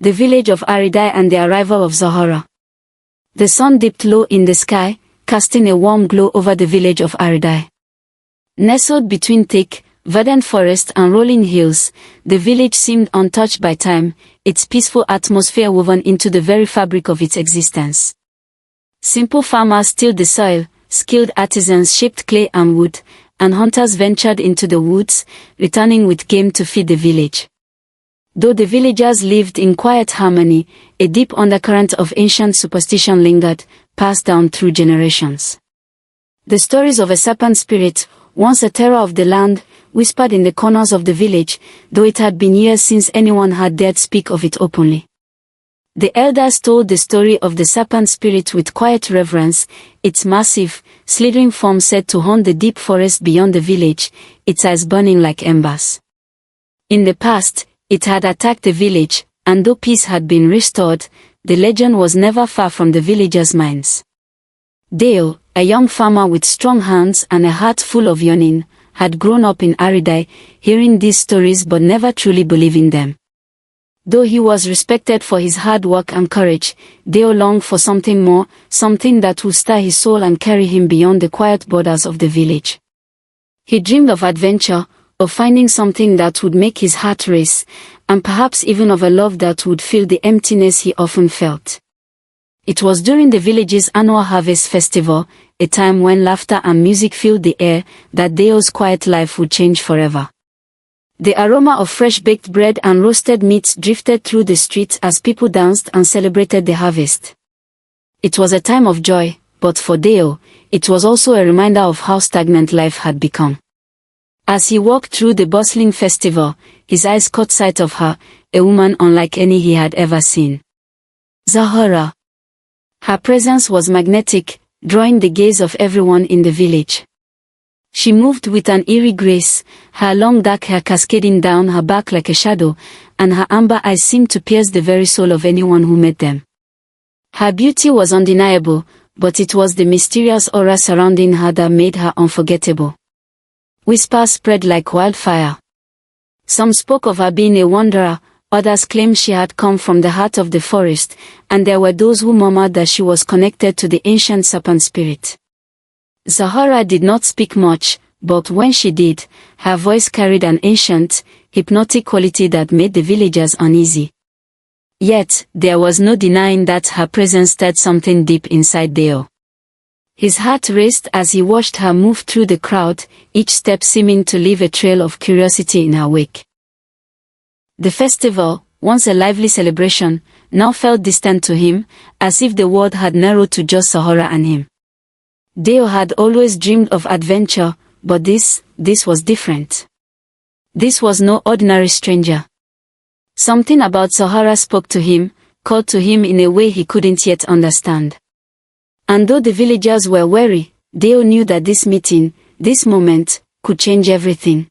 The village of Aridi and the arrival of Zahara. The sun dipped low in the sky, casting a warm glow over the village of Aridi. Nestled between thick, verdant forest and rolling hills, the village seemed untouched by time, its peaceful atmosphere woven into the very fabric of its existence. Simple farmers tilled the soil, skilled artisans shaped clay and wood, and hunters ventured into the woods, returning with game to feed the village. Though the villagers lived in quiet harmony, a deep undercurrent of ancient superstition lingered, passed down through generations. The stories of a serpent spirit, once a terror of the land, whispered in the corners of the village, though it had been years since anyone had dared speak of it openly. The elders told the story of the serpent spirit with quiet reverence, its massive, slithering form said to haunt the deep forest beyond the village, its eyes burning like embers. In the past, it had attacked the village, and though peace had been restored, the legend was never far from the villagers' minds. Dayo, a young farmer with strong hands and a heart full of yearning, had grown up in Aridi, hearing these stories but never truly believing them. Though he was respected for his hard work and courage, Dayo longed for something more, something that would stir his soul and carry him beyond the quiet borders of the village. He dreamed of adventure, of finding something that would make his heart race, and perhaps even of a love that would fill the emptiness he often felt. It was during the village's annual harvest festival, a time when laughter and music filled the air, that Dayo's quiet life would change forever. The aroma of fresh baked bread and roasted meats drifted through the streets as people danced and celebrated the harvest. It was a time of joy, but for Dayo, it was also a reminder of how stagnant life had become. As he walked through the bustling festival, his eyes caught sight of her, a woman unlike any he had ever seen. Zahara. Her presence was magnetic, drawing the gaze of everyone in the village. She moved with an eerie grace, her long dark hair cascading down her back like a shadow, and her amber eyes seemed to pierce the very soul of anyone who met them. Her beauty was undeniable, but it was the mysterious aura surrounding her that made her unforgettable. Whispers spread like wildfire. Some spoke of her being a wanderer, others claimed she had come from the heart of the forest, and there were those who murmured that she was connected to the ancient serpent spirit. Zahara did not speak much, but when she did, her voice carried an ancient, hypnotic quality that made the villagers uneasy. Yet, there was no denying that her presence stirred something deep inside Dayo. His heart raced as he watched her move through the crowd, each step seeming to leave a trail of curiosity in her wake. The festival, once a lively celebration, now felt distant to him, as if the world had narrowed to just Zahara and him. Dayo had always dreamed of adventure, but this was different. This was no ordinary stranger. Something about Zahara spoke to him, called to him in a way he couldn't yet understand. And though the villagers were wary, Dayo knew that this meeting, this moment, could change everything.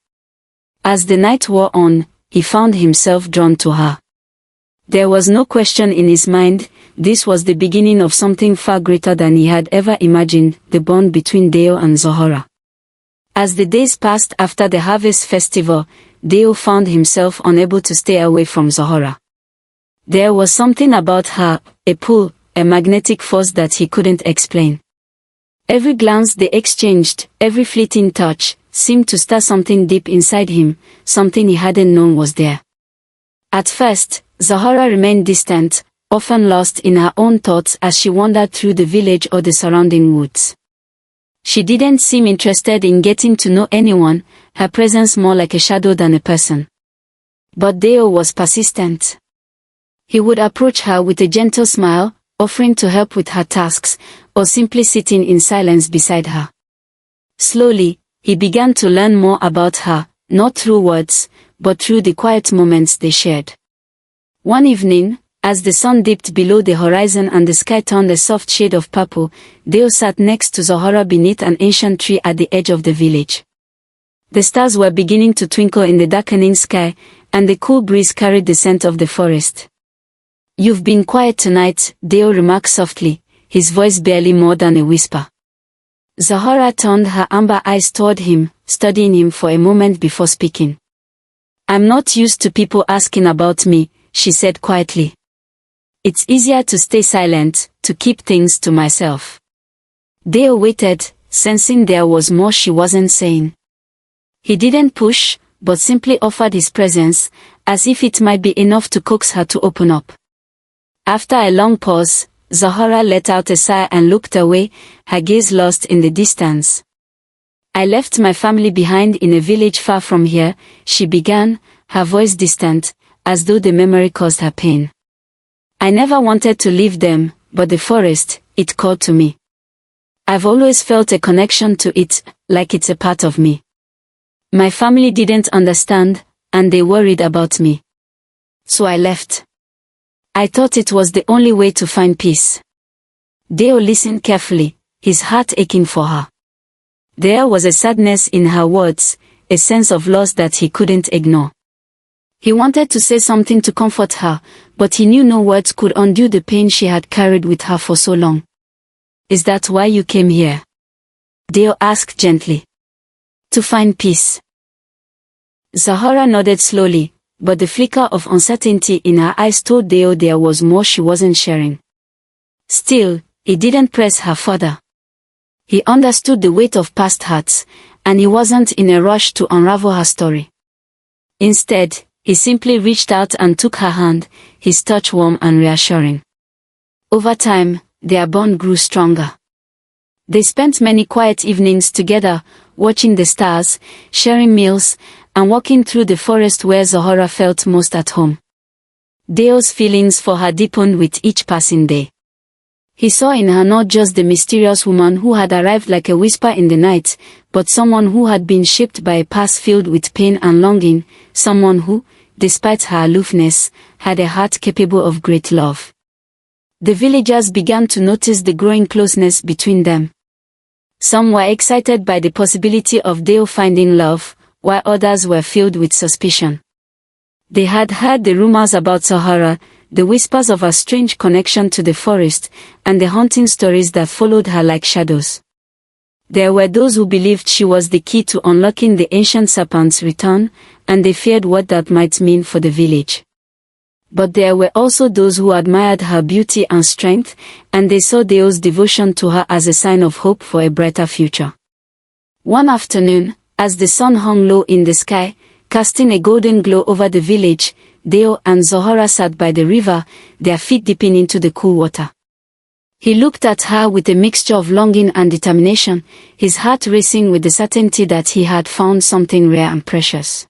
As the night wore on, he found himself drawn to her. There was no question in his mind, this was the beginning of something far greater than he had ever imagined, the bond between Dayo and Zahara. As the days passed after the harvest festival, Dayo found himself unable to stay away from Zahara. There was something about her, a pull, a magnetic force that he couldn't explain. Every glance they exchanged, every fleeting touch, seemed to stir something deep inside him, something he hadn't known was there. At first, Zahara remained distant, often lost in her own thoughts as she wandered through the village or the surrounding woods. She didn't seem interested in getting to know anyone, her presence more like a shadow than a person. But Dayo was persistent. He would approach her with a gentle smile, offering to help with her tasks, or simply sitting in silence beside her. Slowly, he began to learn more about her, not through words, but through the quiet moments they shared. One evening, as the sun dipped below the horizon and the sky turned a soft shade of purple, Dayo sat next to Zahara beneath an ancient tree at the edge of the village. The stars were beginning to twinkle in the darkening sky, and the cool breeze carried the scent of the forest. "You've been quiet tonight," Dayo remarked softly, his voice barely more than a whisper. Zahara turned her amber eyes toward him, studying him for a moment before speaking. "I'm not used to people asking about me," she said quietly. It's easier to stay silent, to keep things to myself. Dayo waited, sensing there was more she wasn't saying. He didn't push, but simply offered his presence, as if it might be enough to coax her to open up. After a long pause, Zahara let out a sigh and looked away, her gaze lost in the distance. I left my family behind in a village far from here, she began, her voice distant, as though the memory caused her pain. I never wanted to leave them, but the forest, it called to me. I've always felt a connection to it, like it's a part of me. My family didn't understand, and they worried about me. So I left. I thought it was the only way to find peace. Dayo listened carefully, his heart aching for her. There was a sadness in her words, a sense of loss that he couldn't ignore. He wanted to say something to comfort her, but he knew no words could undo the pain she had carried with her for so long. Is that why you came here? Dayo asked gently. To find peace. Zahara nodded slowly, but the flicker of uncertainty in her eyes told Dayo there was more she wasn't sharing. Still, he didn't press her further. He understood the weight of past hurts, and he wasn't in a rush to unravel her story. Instead, he simply reached out and took her hand, his touch warm and reassuring. Over time, their bond grew stronger. They spent many quiet evenings together, watching the stars, sharing meals, and walking through the forest where Zahara felt most at home. Dayo's feelings for her deepened with each passing day. He saw in her not just the mysterious woman who had arrived like a whisper in the night, but someone who had been shaped by a past filled with pain and longing, someone who, despite her aloofness, had a heart capable of great love. The villagers began to notice the growing closeness between them. Some were excited by the possibility of Dayo finding love, while others were filled with suspicion. They had heard the rumors about Zahara, the whispers of her strange connection to the forest, and the haunting stories that followed her like shadows. There were those who believed she was the key to unlocking the ancient serpent's return, and they feared what that might mean for the village. But there were also those who admired her beauty and strength, and they saw Dayo's devotion to her as a sign of hope for a brighter future. One afternoon, as the sun hung low in the sky, casting a golden glow over the village, Dayo and Zahara sat by the river, their feet dipping into the cool water. He looked at her with a mixture of longing and determination, his heart racing with the certainty that he had found something rare and precious.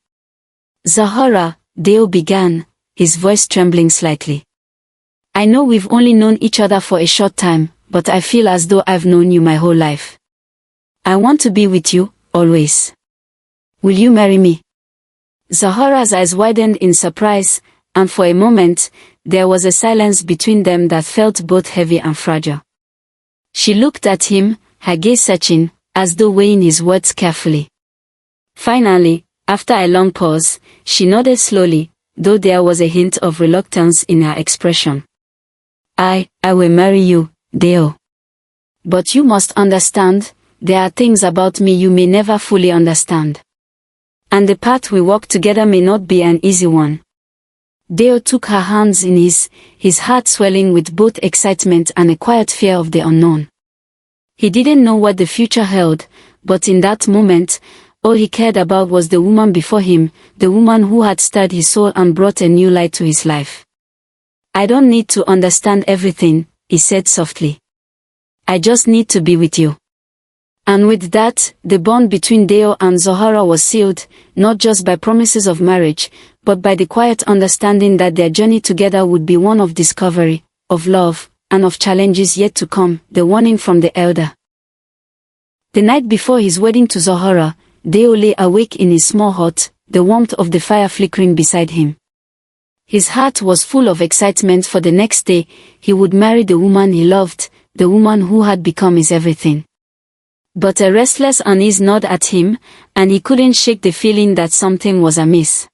Zahara, Dayo began, his voice trembling slightly. I know we've only known each other for a short time, but I feel as though I've known you my whole life. I want to be with you, always. Will you marry me? Zahara's eyes widened in surprise, and for a moment, there was a silence between them that felt both heavy and fragile. She looked at him, her gaze searching, as though weighing his words carefully. Finally, after a long pause, she nodded slowly, though there was a hint of reluctance in her expression. I will marry you, Dayo. But you must understand, there are things about me you may never fully understand. And the path we walk together may not be an easy one. Dayo took her hands in his heart swelling with both excitement and a quiet fear of the unknown. He didn't know what the future held, but in that moment, all he cared about was the woman before him, the woman who had stirred his soul and brought a new light to his life. I don't need to understand everything, he said softly. I just need to be with you. And with that, the bond between Dayo and Zahara was sealed, not just by promises of marriage, but by the quiet understanding that their journey together would be one of discovery, of love, and of challenges yet to come, the warning from the elder. The night before his wedding to Zahara, Dayo lay awake in his small hut, the warmth of the fire flickering beside him. His heart was full of excitement for the next day. He would marry the woman he loved, the woman who had become his everything. But a restless unease gnawed at him, and he couldn't shake the feeling that something was amiss.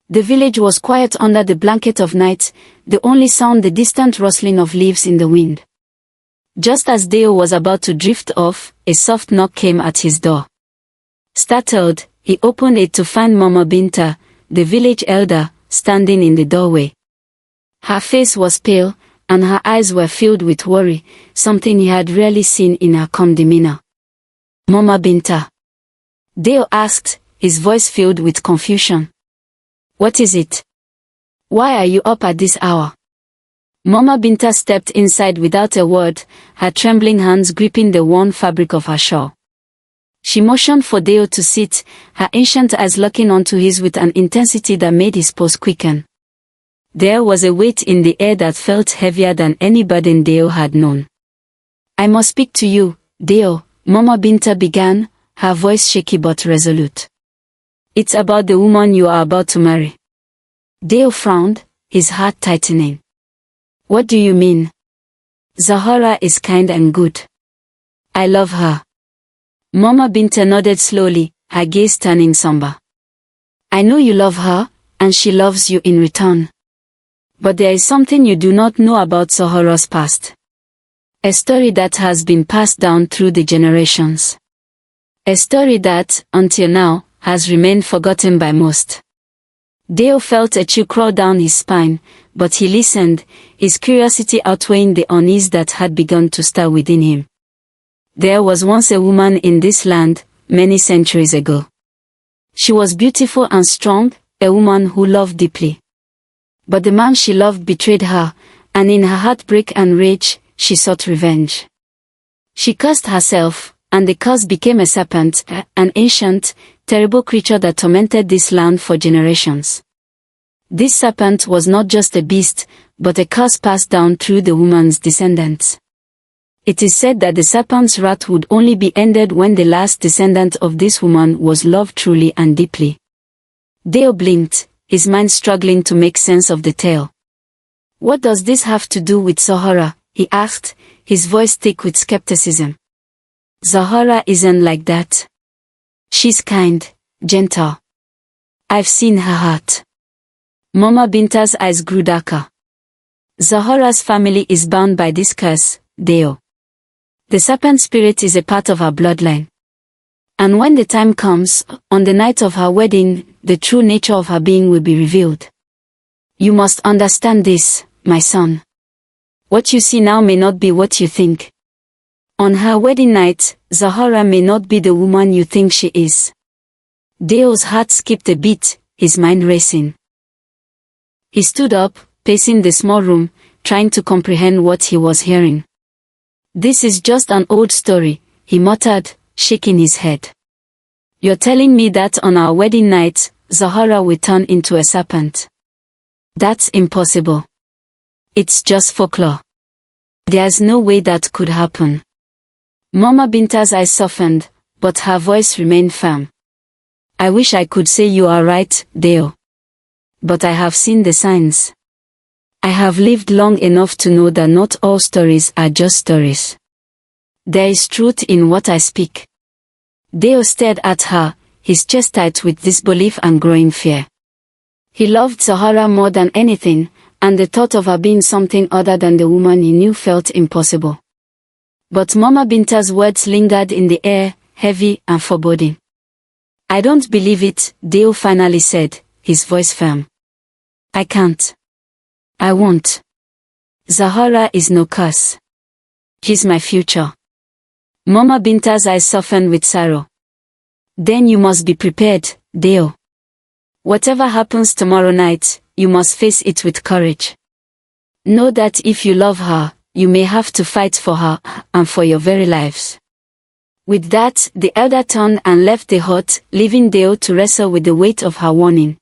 The village was quiet under the blanket of night, the only sound the distant rustling of leaves in the wind. Just as Dayo was about to drift off, a soft knock came at his door. Startled, he opened it to find Mama Binta, the village elder, standing in the doorway. Her face was pale, and her eyes were filled with worry, something he had rarely seen in her calm demeanor. Mama Binta? Dayo asked, his voice filled with confusion. What is it? Why are you up at this hour? Mama Binta stepped inside without a word, her trembling hands gripping the worn fabric of her shawl. She motioned for Dayo to sit, her ancient eyes locking onto his with an intensity that made his pulse quicken. There was a weight in the air that felt heavier than any burden Dayo had known. I must speak to you, Dayo, Mama Binta began, her voice shaky but resolute. It's about the woman you are about to marry. Dayo frowned, his heart tightening. What do you mean? Zahara is kind and good. I love her. Mama Binta nodded slowly, her gaze turning somber. I know you love her, and she loves you in return. But there is something you do not know about Zahara's past. A story that has been passed down through the generations. A story that, until now, has remained forgotten by most. Dayo felt a chill crawl down his spine, but he listened, his curiosity outweighing the unease that had begun to stir within him. There was once a woman in this land, many centuries ago. She was beautiful and strong, a woman who loved deeply. But the man she loved betrayed her, and in her heartbreak and rage, she sought revenge. She cursed herself, and the curse became a serpent, an ancient, terrible creature that tormented this land for generations. This serpent was not just a beast, but a curse passed down through the woman's descendants. It is said that the serpent's wrath would only be ended when the last descendant of this woman was loved truly and deeply. Dayo blinked, his mind struggling to make sense of the tale. What does this have to do with Zahara? He asked, his voice thick with skepticism. Zahara isn't like that. She's kind, gentle. I've seen her heart. Mama Binta's eyes grew darker. Zahara's family is bound by this curse, Dayo. The serpent spirit is a part of her bloodline. And when the time comes, on the night of her wedding, the true nature of her being will be revealed. You must understand this, my son. What you see now may not be what you think. On her wedding night, Zahara may not be the woman you think she is. Dayo's heart skipped a beat, his mind racing. He stood up, pacing the small room, trying to comprehend what he was hearing. This is just an old story, he muttered, shaking his head. You're telling me that on our wedding night, Zahara will turn into a serpent? That's impossible. It's just folklore. There's no way that could happen. Mama Binta's eyes softened, but her voice remained firm. I wish I could say you are right, Dayo. But I have seen the signs. I have lived long enough to know that not all stories are just stories. There is truth in what I speak. Dayo stared at her, his chest tight with disbelief and growing fear. He loved Zahara more than anything, and the thought of her being something other than the woman he knew felt impossible. But Mama Binta's words lingered in the air, heavy and foreboding. I don't believe it, Dayo finally said, his voice firm. I can't. I won't. Zahara is no curse. She's my future. Mama Binta's eyes softened with sorrow. Then you must be prepared, Dayo. Whatever happens tomorrow night, you must face it with courage. Know that if you love her, you may have to fight for her, and for your very lives. With that, the elder turned and left the hut, leaving Dayo to wrestle with the weight of her warning.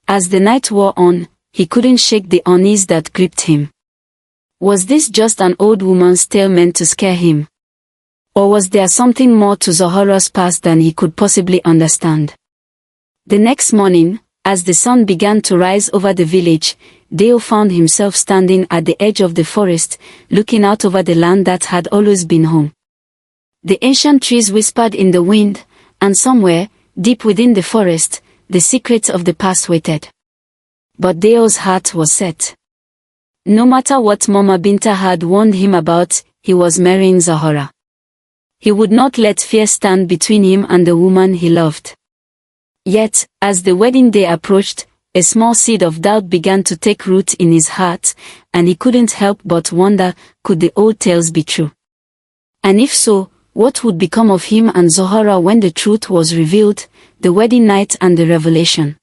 As the night wore on, he couldn't shake the unease that gripped him. Was this just an old woman's tale meant to scare him? Or was there something more to Zahara's past than he could possibly understand? The next morning, as the sun began to rise over the village, Dayo found himself standing at the edge of the forest, looking out over the land that had always been home. The ancient trees whispered in the wind, and somewhere, deep within the forest, the secrets of the past waited. But Dayo's heart was set. No matter what Mama Binta had warned him about, he was marrying Zahara. He would not let fear stand between him and the woman he loved. Yet, as the wedding day approached, a small seed of doubt began to take root in his heart, and he couldn't help but wonder, could the old tales be true? And if so, what would become of him and Zahara when the truth was revealed, the wedding night and the revelation?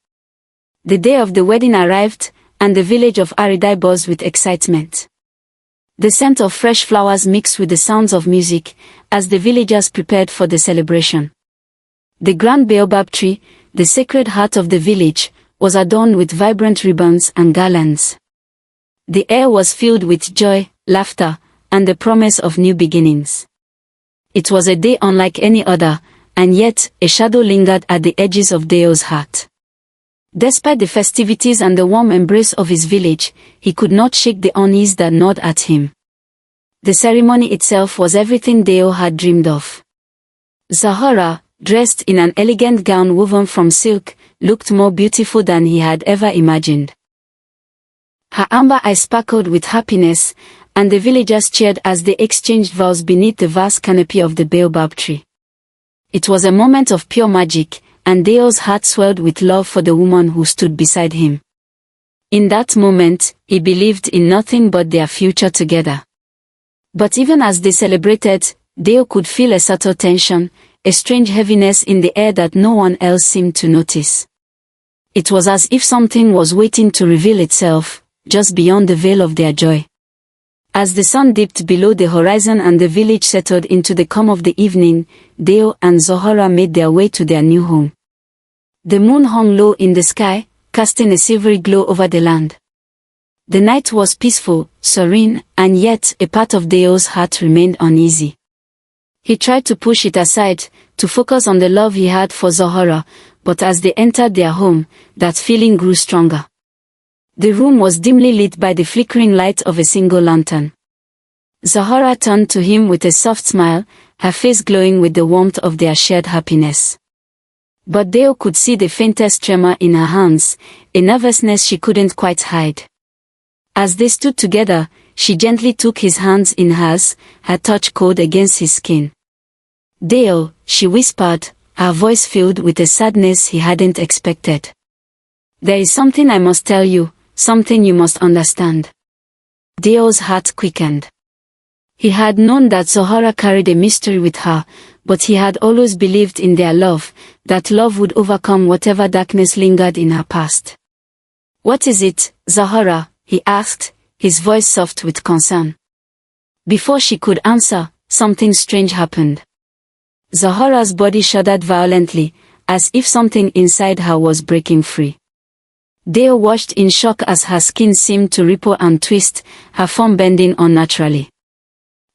The day of the wedding arrived, and the village of Aridi buzzed with excitement. The scent of fresh flowers mixed with the sounds of music, as the villagers prepared for the celebration. The grand baobab tree, the sacred heart of the village, was adorned with vibrant ribbons and garlands. The air was filled with joy, laughter, and the promise of new beginnings. It was a day unlike any other, and yet, a shadow lingered at the edges of Dayo's heart. Despite the festivities and the warm embrace of his village, he could not shake the unease that gnawed at him. The ceremony itself was everything Dayo had dreamed of. Zahara, dressed in an elegant gown woven from silk, looked more beautiful than he had ever imagined. Her amber eyes sparkled with happiness, and the villagers cheered as they exchanged vows beneath the vast canopy of the baobab tree. It was a moment of pure magic, and Dayo's heart swelled with love for the woman who stood beside him. In that moment, he believed in nothing but their future together. But even as they celebrated, Dayo could feel a subtle tension, a strange heaviness in the air that no one else seemed to notice. It was as if something was waiting to reveal itself, just beyond the veil of their joy. As the sun dipped below the horizon and the village settled into the calm of the evening, Dayo and Zahara made their way to their new home. The moon hung low in the sky, casting a silvery glow over the land. The night was peaceful, serene, and yet a part of Dayo's heart remained uneasy. He tried to push it aside, to focus on the love he had for Zahara, but as they entered their home, that feeling grew stronger. The room was dimly lit by the flickering light of a single lantern. Zahara turned to him with a soft smile, her face glowing with the warmth of their shared happiness. But Dayo could see the faintest tremor in her hands, a nervousness she couldn't quite hide. As they stood together, she gently took his hands in hers, her touch cold against his skin. Dayo, she whispered, her voice filled with a sadness he hadn't expected. There is something I must tell you, something you must understand. Dayo's heart quickened. He had known that Zahara carried a mystery with her, but he had always believed in their love, that love would overcome whatever darkness lingered in her past. What is it, Zahara? He asked, his voice soft with concern. Before she could answer, something strange happened. Zahara's body shuddered violently, as if something inside her was breaking free. Dayo watched in shock as her skin seemed to ripple and twist, her form bending unnaturally.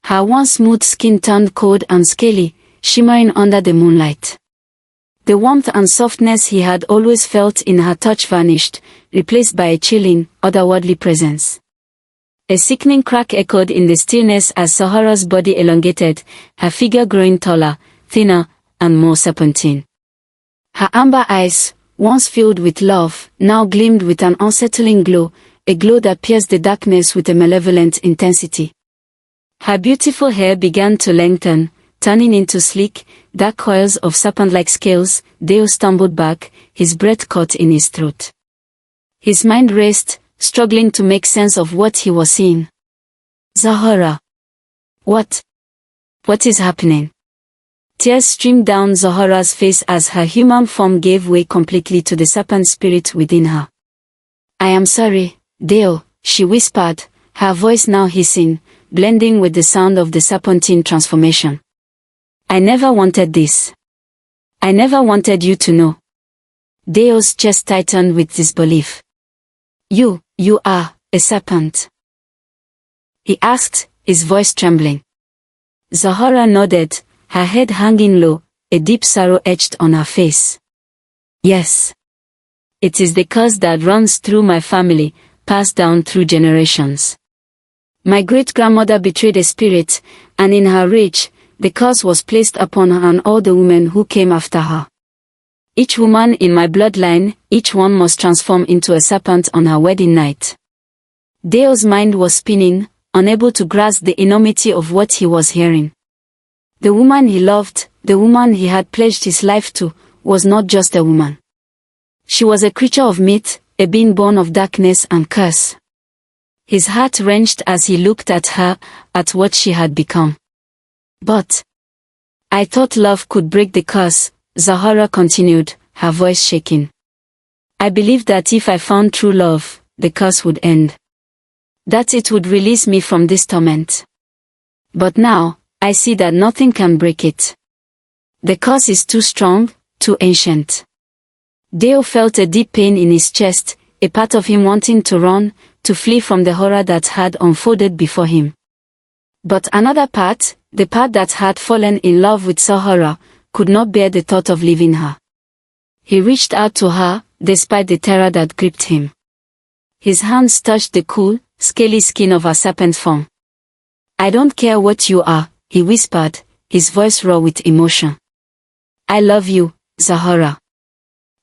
Her once smooth skin turned cold and scaly, shimmering under the moonlight. The warmth and softness he had always felt in her touch vanished, replaced by a chilling, otherworldly presence. A sickening crack echoed in the stillness as Zahara's body elongated, her figure growing taller, thinner, and more serpentine. Her amber eyes, once filled with love, now gleamed with an unsettling glow, a glow that pierced the darkness with a malevolent intensity. Her beautiful hair began to lengthen, turning into sleek, dark coils of serpent-like scales. Dayo stumbled back, his breath caught in his throat. His mind raced, struggling to make sense of what he was seeing. Zahara. What is happening? Tears streamed down Zahara's face as her human form gave way completely to the serpent spirit within her. I am sorry, Dayo, she whispered, her voice now hissing, blending with the sound of the serpentine transformation. I never wanted this. I never wanted you to know. Dayo's chest tightened with disbelief. You are a serpent? He asked, his voice trembling. Zahara nodded, her head hanging low, a deep sorrow etched on her face. Yes. It is the curse that runs through my family, passed down through generations. My great-grandmother betrayed a spirit, and in her rage, the curse was placed upon her and all the women who came after her. Each woman in my bloodline, each one must transform into a serpent on her wedding night. Dayo's mind was spinning, unable to grasp the enormity of what he was hearing. The woman he loved, the woman he had pledged his life to, was not just a woman. She was a creature of myth, a being born of darkness and curse. His heart wrenched as he looked at her, at what she had become. But I thought love could break the curse, Zahara continued, her voice shaking. I believed that if I found true love, the curse would end. That it would release me from this torment. But now, I see that nothing can break it. The curse is too strong, too ancient. Dayo felt a deep pain in his chest, a part of him wanting to run, to flee from the horror that had unfolded before him. But another part, the part that had fallen in love with Zahara, could not bear the thought of leaving her. He reached out to her, despite the terror that gripped him. His hands touched the cool, scaly skin of her serpent form. I don't care what you are, he whispered, his voice raw with emotion. I love you, Zahara.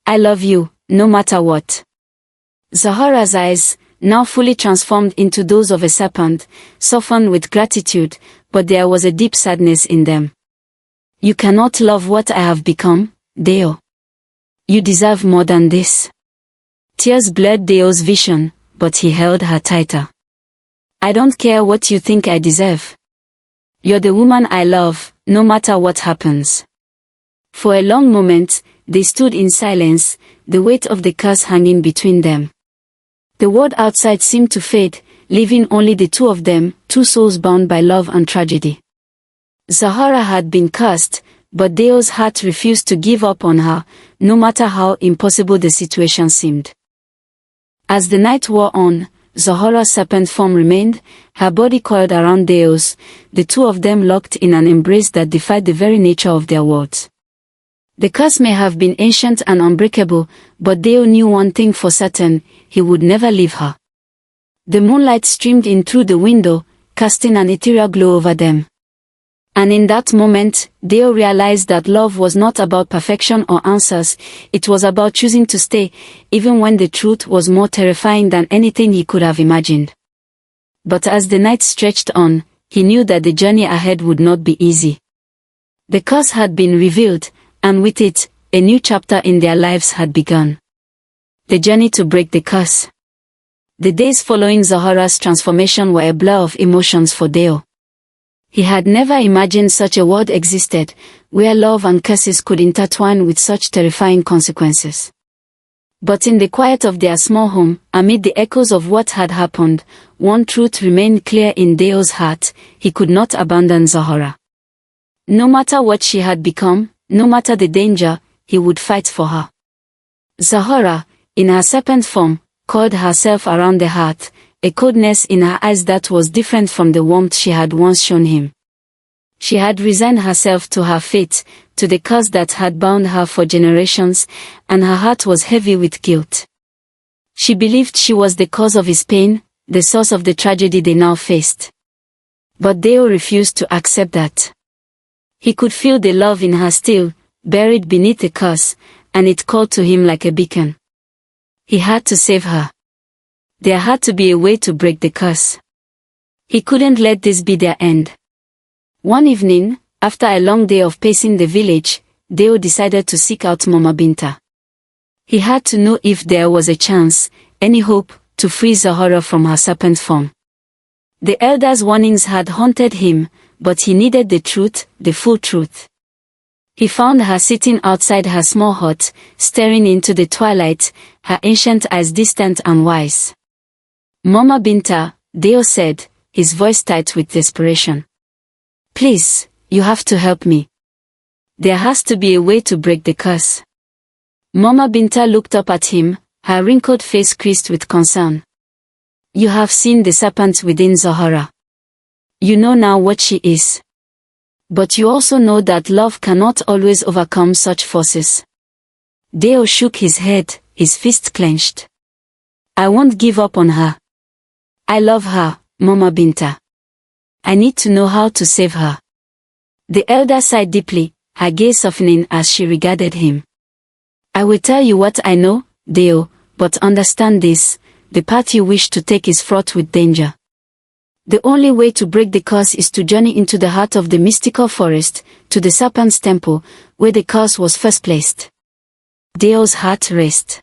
I love you, no matter what. Zahara's eyes, now fully transformed into those of a serpent, softened with gratitude, but there was a deep sadness in them. You cannot love what I have become, Dayo. You deserve more than this. Tears blurred Dayo's vision, but he held her tighter. I don't care what you think I deserve. You're the woman I love, no matter what happens. For a long moment, they stood in silence, the weight of the curse hanging between them. The world outside seemed to fade, leaving only the two of them, two souls bound by love and tragedy. Zahara had been cursed, but Dayo's heart refused to give up on her, no matter how impossible the situation seemed. As the night wore on, Zahara's serpent form remained, her body coiled around Dayo's, the two of them locked in an embrace that defied the very nature of their worlds. The curse may have been ancient and unbreakable, but Dayo knew one thing for certain, he would never leave her. The moonlight streamed in through the window, casting an ethereal glow over them. And in that moment, Dayo realized that love was not about perfection or answers, it was about choosing to stay, even when the truth was more terrifying than anything he could have imagined. But as the night stretched on, he knew that the journey ahead would not be easy. The curse had been revealed, and with it, a new chapter in their lives had begun. The journey to break the curse. The days following Zahara's transformation were a blur of emotions for Dayo. He had never imagined such a world existed, where love and curses could intertwine with such terrifying consequences. But in the quiet of their small home, amid the echoes of what had happened, one truth remained clear in Dayo's heart: he could not abandon Zahara. No matter what she had become, no matter the danger, he would fight for her. Zahara, in her serpent form, coiled herself around the hearth, a coldness in her eyes that was different from the warmth she had once shown him. She had resigned herself to her fate, to the curse that had bound her for generations, and her heart was heavy with guilt. She believed she was the cause of his pain, the source of the tragedy they now faced. But Dayo refused to accept that. He could feel the love in her still, buried beneath the curse, and it called to him like a beacon. He had to save her. There had to be a way to break the curse. He couldn't let this be their end. One evening, after a long day of pacing the village, Dayo decided to seek out Mama Binta. He had to know if there was a chance, any hope, to free Zahara from her serpent form. The elders' warnings had haunted him, but he needed the truth, the full truth. He found her sitting outside her small hut, staring into the twilight, her ancient eyes distant and wise. Mama Binta, Dayo said, his voice tight with desperation. Please, you have to help me. There has to be a way to break the curse. Mama Binta looked up at him, her wrinkled face creased with concern. You have seen the serpent within Zahara. You know now what she is. But you also know that love cannot always overcome such forces. Dayo shook his head, his fist clenched. I won't give up on her. I love her, Mama Binta. I need to know how to save her. The elder sighed deeply, her gaze softening as she regarded him. I will tell you what I know, Dayo, but understand this, the path you wish to take is fraught with danger. The only way to break the curse is to journey into the heart of the mystical forest, to the serpent's temple, where the curse was first placed. Dayo's heart raced.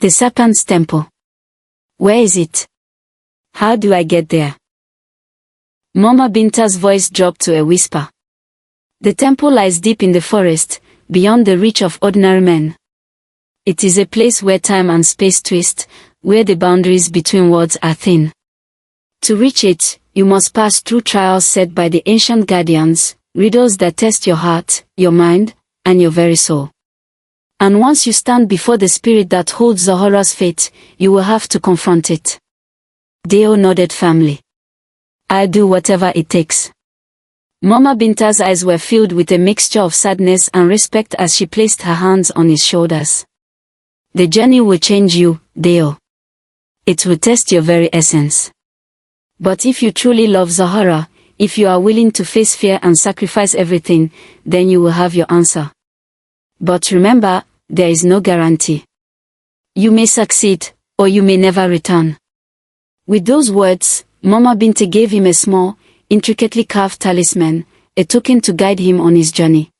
The serpent's temple. Where is it? How do I get there? Mama Binta's voice dropped to a whisper. The temple lies deep in the forest, beyond the reach of ordinary men. It is a place where time and space twist, where the boundaries between worlds are thin. To reach it, you must pass through trials set by the ancient guardians, riddles that test your heart, your mind, and your very soul. And once you stand before the spirit that holds Zahara's fate, you will have to confront it. Dayo nodded firmly. I'll do whatever it takes. Mama Binta's eyes were filled with a mixture of sadness and respect as she placed her hands on his shoulders. The journey will change you, Dayo. It will test your very essence. But if you truly love Zahara, if you are willing to face fear and sacrifice everything, then you will have your answer. But remember, there is no guarantee. You may succeed, or you may never return. With those words, Mama Binta gave him a small, intricately carved talisman, a token to guide him on his journey.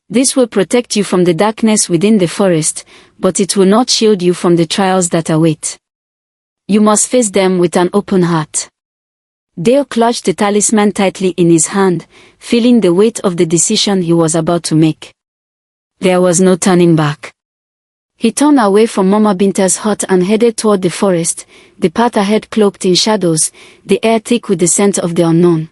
This will protect you from the darkness within the forest, but it will not shield you from the trials that await. You must face them with an open heart. Dayo clutched the talisman tightly in his hand, feeling the weight of the decision he was about to make. There was no turning back. He turned away from Mama Binta's hut and headed toward the forest, the path ahead cloaked in shadows, the air thick with the scent of the unknown.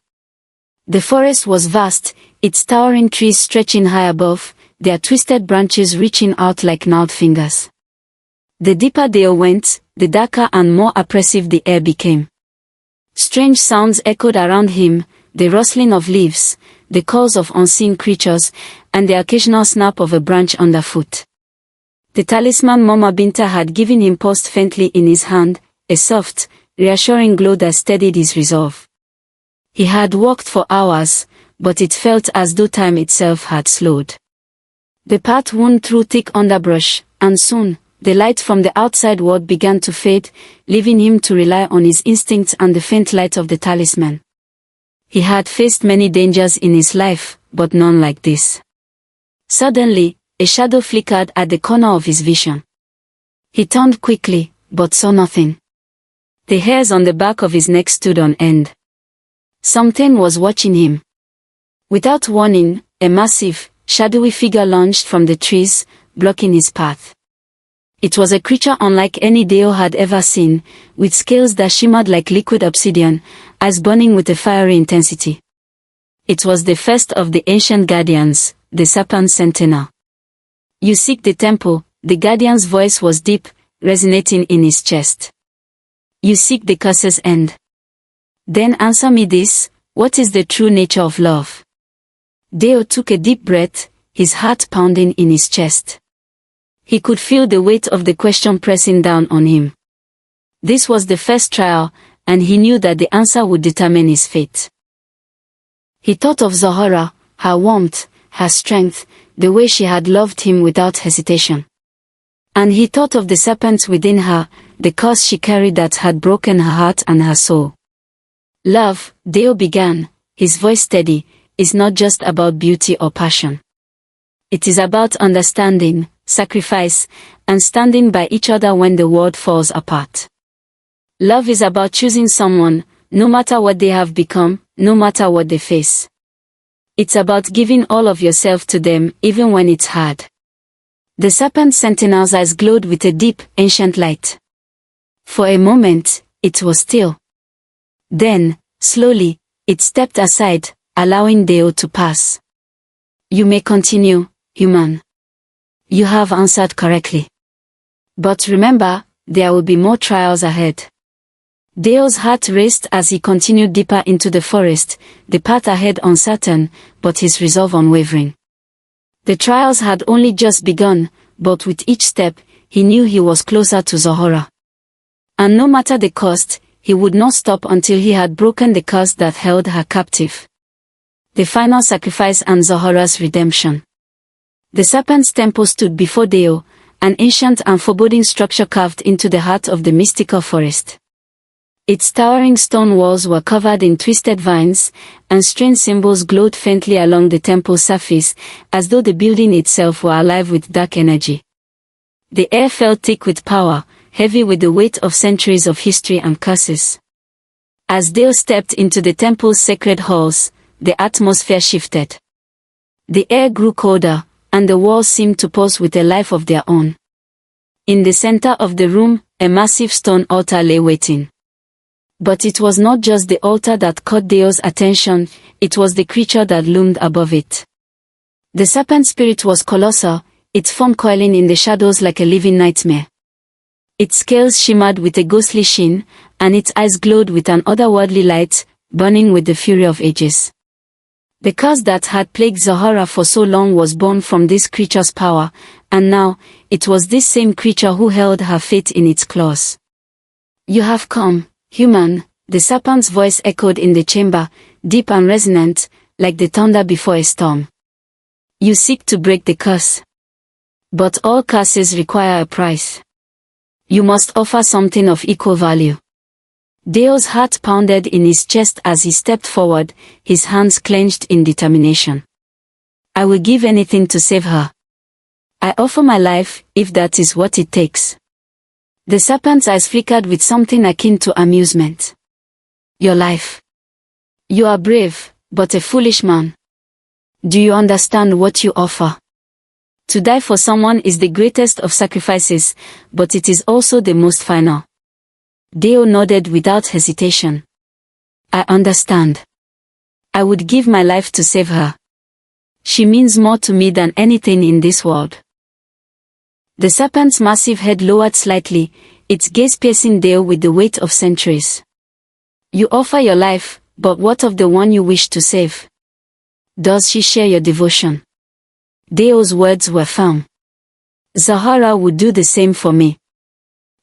The forest was vast, its towering trees stretching high above, their twisted branches reaching out like gnarled fingers. The deeper Dayo went, the darker and more oppressive the air became. Strange sounds echoed around him, the rustling of leaves, the calls of unseen creatures, and the occasional snap of a branch underfoot. The talisman Mama Binta had given him paused faintly in his hand, a soft, reassuring glow that steadied his resolve. He had walked for hours, but it felt as though time itself had slowed. The path wound through thick underbrush, and soon, the light from the outside world began to fade, leaving him to rely on his instincts and the faint light of the talisman. He had faced many dangers in his life, but none like this. Suddenly, a shadow flickered at the corner of his vision. He turned quickly, but saw nothing. The hairs on the back of his neck stood on end. Something was watching him. Without warning, a massive, shadowy figure lunged from the trees, blocking his path. It was a creature unlike any Dayo had ever seen, with scales that shimmered like liquid obsidian, eyes burning with a fiery intensity. It was the first of the ancient guardians, the serpent sentinel. You seek the temple, the guardian's voice was deep, resonating in his chest. You seek the curse's end. Then answer me this, what is the true nature of love? Dayo took a deep breath, his heart pounding in his chest. He could feel the weight of the question pressing down on him. This was the first trial, and he knew that the answer would determine his fate. He thought of Zahara, her warmth, her strength, the way she had loved him without hesitation. And he thought of the serpent within her, the curse she carried that had broken her heart and her soul. Love, Dayo began, his voice steady, is not just about beauty or passion. It is about understanding, sacrifice, and standing by each other when the world falls apart. Love is about choosing someone, no matter what they have become, no matter what they face. It's about giving all of yourself to them, even when it's hard. The serpent sentinel's eyes glowed with a deep, ancient light. For a moment, it was still. Then, slowly, it stepped aside, allowing Dayo to pass. You may continue, human. You have answered correctly. But remember, there will be more trials ahead. Dayo's heart raced as he continued deeper into the forest, the path ahead uncertain, but his resolve unwavering. The trials had only just begun, but with each step, he knew he was closer to Zahara. And no matter the cost, he would not stop until he had broken the curse that held her captive. The final sacrifice and Zahara's redemption. The serpent's temple stood before Dayo, an ancient and foreboding structure carved into the heart of the mystical forest. Its towering stone walls were covered in twisted vines, and strange symbols glowed faintly along the temple's surface, as though the building itself were alive with dark energy. The air felt thick with power, heavy with the weight of centuries of history and curses. As Dayo stepped into the temple's sacred halls, the atmosphere shifted. The air grew colder, and the walls seemed to pulse with a life of their own. In the center of the room, a massive stone altar lay waiting. But it was not just the altar that caught Dayo's attention, it was the creature that loomed above it. The serpent spirit was colossal, its form coiling in the shadows like a living nightmare. Its scales shimmered with a ghostly sheen, and its eyes glowed with an otherworldly light, burning with the fury of ages. The curse that had plagued Zahara for so long was born from this creature's power, and now, it was this same creature who held her fate in its claws. "You have come, human," the serpent's voice echoed in the chamber, deep and resonant, like the thunder before a storm. "You seek to break the curse. But all curses require a price. You must offer something of equal value." Dayo's heart pounded in his chest as he stepped forward, his hands clenched in determination. "I will give anything to save her. I offer my life, if that is what it takes." The serpent's eyes flickered with something akin to amusement. "Your life? You are brave, but a foolish man. Do you understand what you offer? To die for someone is the greatest of sacrifices, but it is also the most final." Dayo nodded without hesitation. "I understand. I would give my life to save her. She means more to me than anything in this world." The serpent's massive head lowered slightly, its gaze piercing Dayo with the weight of centuries. "You offer your life, but what of the one you wish to save? Does she share your devotion?" Dayo's words were firm. "Zahara would do the same for me.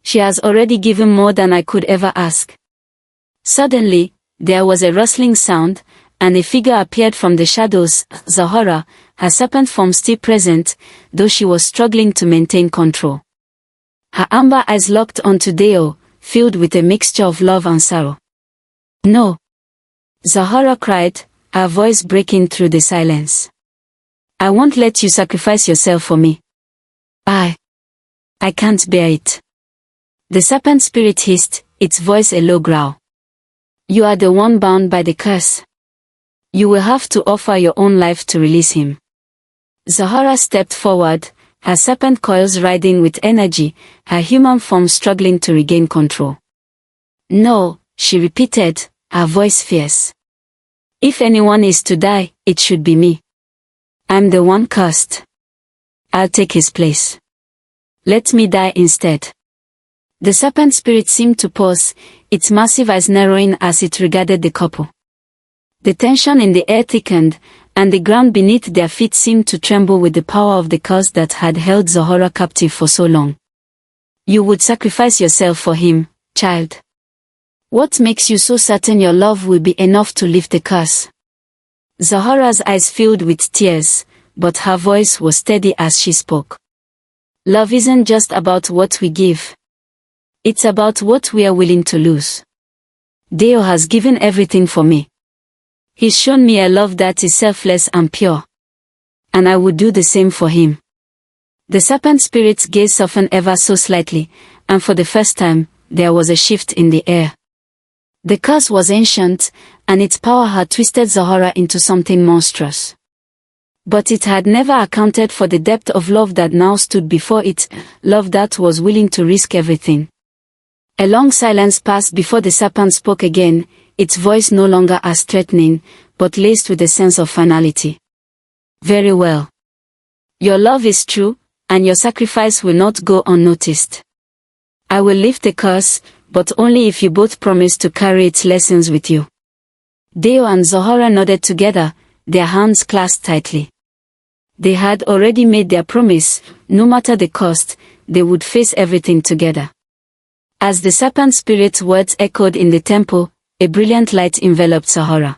She has already given more than I could ever ask." Suddenly, there was a rustling sound, and a figure appeared from the shadows. Zahara, her serpent form still present, though she was struggling to maintain control. Her amber eyes locked onto Dayo, filled with a mixture of love and sorrow. "No!" Zahara cried, her voice breaking through the silence. "I won't let you sacrifice yourself for me. I can't bear it." The serpent spirit hissed, its voice a low growl. "You are the one bound by the curse. You will have to offer your own life to release him." Zahara stepped forward, her serpent coils riding with energy, her human form struggling to regain control. "No," she repeated, her voice fierce. "If anyone is to die, it should be me. I'm the one cursed. I'll take his place. Let me die instead." The serpent spirit seemed to pause, its massive eyes narrowing as it regarded the couple. The tension in the air thickened, and the ground beneath their feet seemed to tremble with the power of the curse that had held Zahara captive for so long. "You would sacrifice yourself for him, child. What makes you so certain your love will be enough to lift the curse?" Zahara's eyes filled with tears, but her voice was steady as she spoke. "Love isn't just about what we give. It's about what we are willing to lose. Dayo has given everything for me. He's shown me a love that is selfless and pure. And I would do the same for him." The serpent spirit's gaze softened ever so slightly, and for the first time, there was a shift in the air. The curse was ancient, and its power had twisted Zahara into something monstrous. But it had never accounted for the depth of love that now stood before it, love that was willing to risk everything. A long silence passed before the serpent spoke again, its voice no longer as threatening, but laced with a sense of finality. "Very well. Your love is true, and your sacrifice will not go unnoticed. I will lift the curse, but only if you both promise to carry its lessons with you." Dayo and Zahara nodded together, their hands clasped tightly. They had already made their promise, no matter the cost, they would face everything together. As the serpent spirit's words echoed in the temple, a brilliant light enveloped Zahara.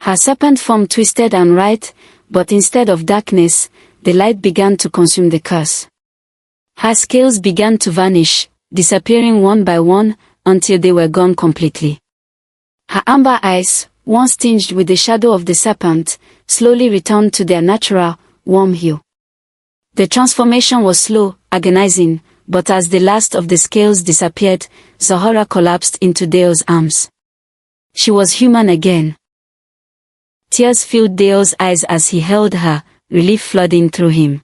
Her serpent form twisted and writhed, but instead of darkness, the light began to consume the curse. Her scales began to vanish, disappearing one by one, until they were gone completely. Her amber eyes, once tinged with the shadow of the serpent, slowly returned to their natural, warm hue. The transformation was slow, agonizing, but as the last of the scales disappeared, Zahara collapsed into Dayo's arms. She was human again. Tears filled Dayo's eyes as he held her, relief flooding through him.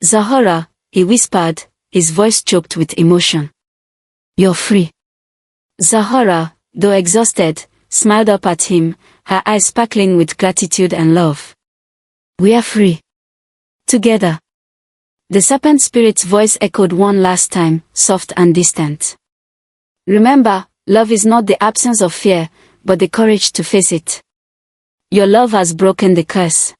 "Zahara," he whispered, his voice choked with emotion. "You're free." Zahara, though exhausted, smiled up at him, her eyes sparkling with gratitude and love. "We are free. Together." The serpent spirit's voice echoed one last time, soft and distant. "Remember, love is not the absence of fear, but the courage to face it. Your love has broken the curse."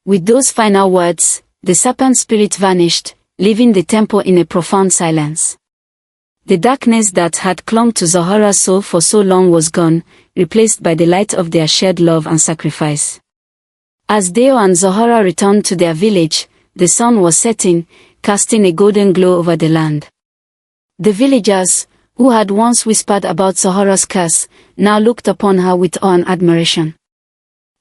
With those final words, the serpent spirit vanished, leaving the temple in a profound silence. The darkness that had clung to Zahara's soul for so long was gone, replaced by the light of their shared love and sacrifice. As Dayo and Zahara returned to their village, the sun was setting, casting a golden glow over the land. The villagers, who had once whispered about Zahara's curse, now looked upon her with awe and admiration.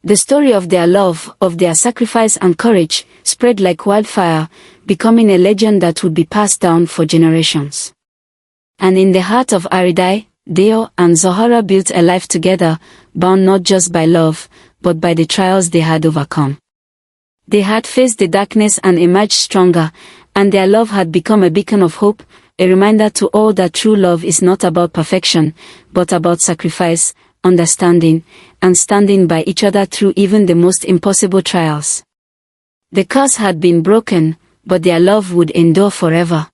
The story of their love, of their sacrifice and courage, spread like wildfire, becoming a legend that would be passed down for generations. And in the heart of Aridi, Dayo and Zahara built a life together, bound not just by love, but by the trials they had overcome. They had faced the darkness and emerged stronger, and their love had become a beacon of hope, a reminder to all that true love is not about perfection, but about sacrifice, understanding, and standing by each other through even the most impossible trials. The curse had been broken, but their love would endure forever.